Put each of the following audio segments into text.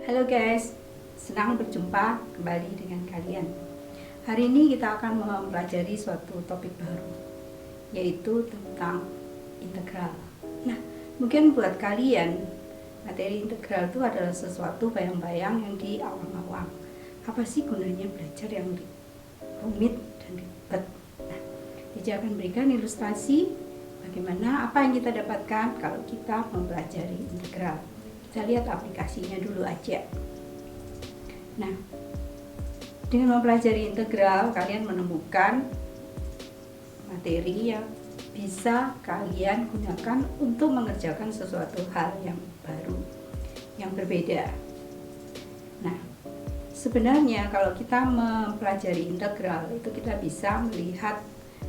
Halo guys, senang berjumpa kembali dengan kalian. Hari ini kita akan mempelajari suatu topik baru, yaitu tentang integral. Nah, mungkin buat kalian, materi integral itu adalah sesuatu bayang-bayang yang di awam-awam. Apa sih gunanya belajar yang rumit dan ribet? Nah, Ija akan berikan ilustrasi bagaimana apa yang kita dapatkan kalau kita mempelajari integral. Kita lihat aplikasinya dulu aja. Nah, dengan mempelajari integral, kalian menemukan materi yang bisa kalian gunakan untuk mengerjakan sesuatu hal yang baru, yang berbeda. Nah, sebenarnya kalau kita mempelajari integral, itu kita bisa melihat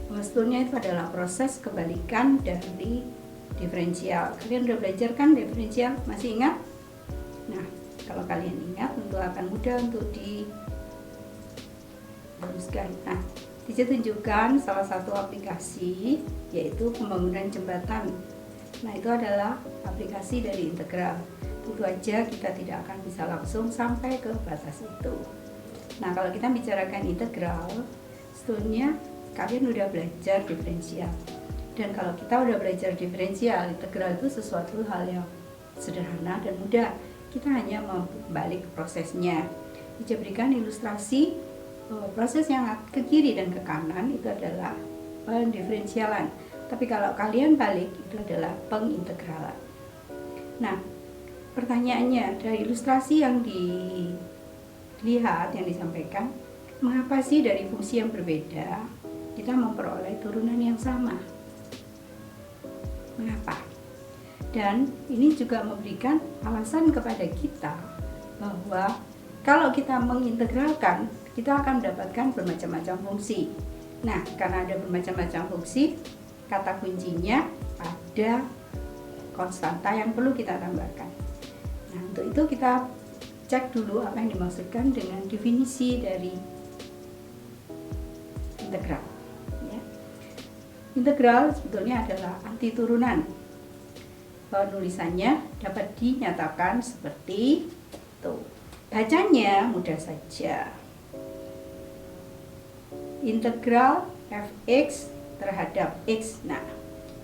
bahwa sebetulnya itu adalah proses kebalikan dari diferensial. Kalian udah belajar kan diferensial? Masih ingat? Nah, kalau kalian ingat tentu akan mudah untuk diteruskan. Nah, Tica tunjukkan salah satu aplikasi, yaitu pembangunan jembatan. Nah, itu adalah aplikasi dari integral. Tentu aja kita tidak akan bisa langsung sampai ke batas itu. Nah, kalau kita bicarakan integral, sebetulnya kalian udah belajar diferensial. Dan kalau kita udah belajar diferensial, integral itu sesuatu hal yang sederhana dan mudah. Kita hanya membalik prosesnya. Saya berikan ilustrasi proses yang ke kiri dan ke kanan itu adalah pendiferensialan. Tapi kalau kalian balik itu adalah pengintegralan. Nah, pertanyaannya dari ilustrasi yang dilihat, yang disampaikan, mengapa sih dari fungsi yang berbeda kita memperoleh turunan yang sama? Mengapa? Dan ini juga memberikan alasan kepada kita bahwa kalau kita mengintegralkan, kita akan mendapatkan bermacam-macam fungsi. Nah, karena ada bermacam-macam fungsi, kata kuncinya ada konstanta yang perlu kita tambahkan. Nah, untuk itu kita cek dulu apa yang dimaksudkan dengan definisi dari integral. Integral sebetulnya adalah anti turunan. Penulisannya dapat dinyatakan seperti itu. Bacanya mudah saja. Integral fx terhadap x. Nah,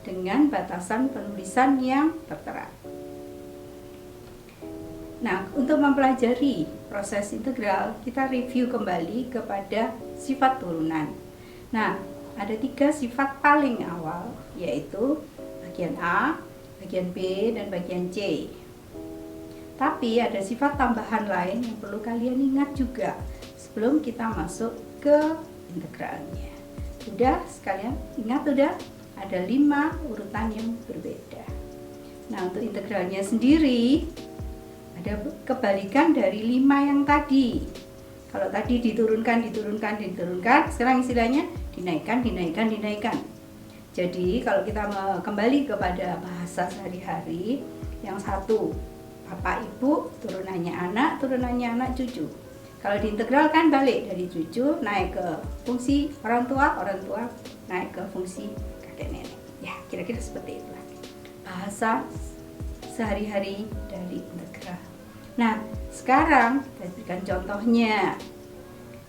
dengan batasan penulisan yang tertera. Nah, untuk mempelajari proses integral, kita review kembali kepada sifat turunan. Nah, ada 3 sifat paling awal, yaitu bagian A, bagian B, dan bagian C. Tapi ada sifat tambahan lain yang perlu kalian ingat juga sebelum kita masuk ke integralnya. Udah sekalian ingat udah? Ada 5 urutan yang berbeda. Nah, untuk integralnya sendiri ada kebalikan dari 5 yang tadi. Kalau tadi diturunkan, sekarang istilahnya dinaikkan. Jadi kalau kita kembali kepada bahasa sehari-hari, yang satu bapak ibu, turunannya anak cucu. Kalau diintegralkan balik dari cucu naik ke fungsi orang tua naik ke fungsi kakek nenek. Ya, kira-kira seperti itulah bahasa sehari-hari dari integral. Nah, sekarang kita berikan contohnya.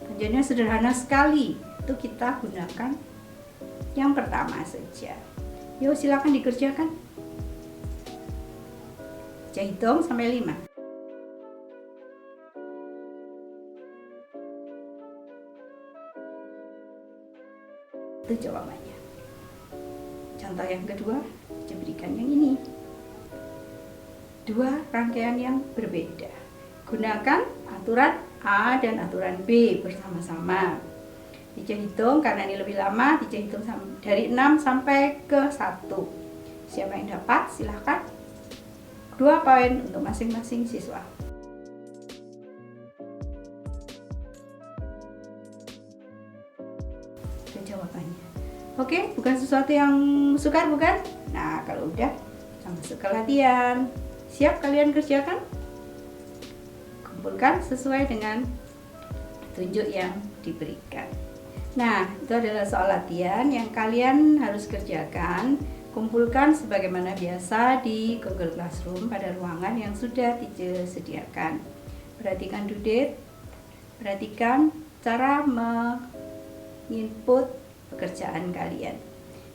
Contohnya sederhana sekali. Itu kita gunakan yang pertama saja. Yuk, silakan dikerjakan. Saya hitung sampai 5. Itu jawabannya. Contoh yang kedua, saya berikan yang ini. 2 rangkaian yang berbeda. Gunakan aturan A dan aturan B bersama-sama. Tica hitung karena ini lebih lama, Tica hitung dari 6 sampai ke 1. Siapa yang dapat? Silahkan. 2 poin untuk masing-masing siswa. Itu jawabannya. Oke, bukan sesuatu yang sukar bukan? Nah, kalau udah, kita masuk ke latihan. Siap kalian kerjakan? Kumpulkan sesuai dengan petunjuk yang diberikan. Nah, itu adalah soal latihan yang kalian harus kerjakan. Kumpulkan sebagaimana biasa di Google Classroom pada ruangan yang sudah Tica sediakan. Perhatikan due date, perhatikan cara menginput pekerjaan kalian.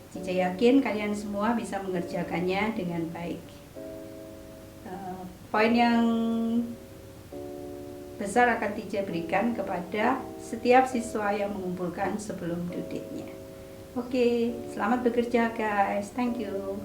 Cica yakin kalian semua bisa mengerjakannya dengan baik. Poin yang besar akan Cica berikan kepada setiap siswa yang mengumpulkan sebelum due date-nya. Oke, selamat bekerja guys. Thank you.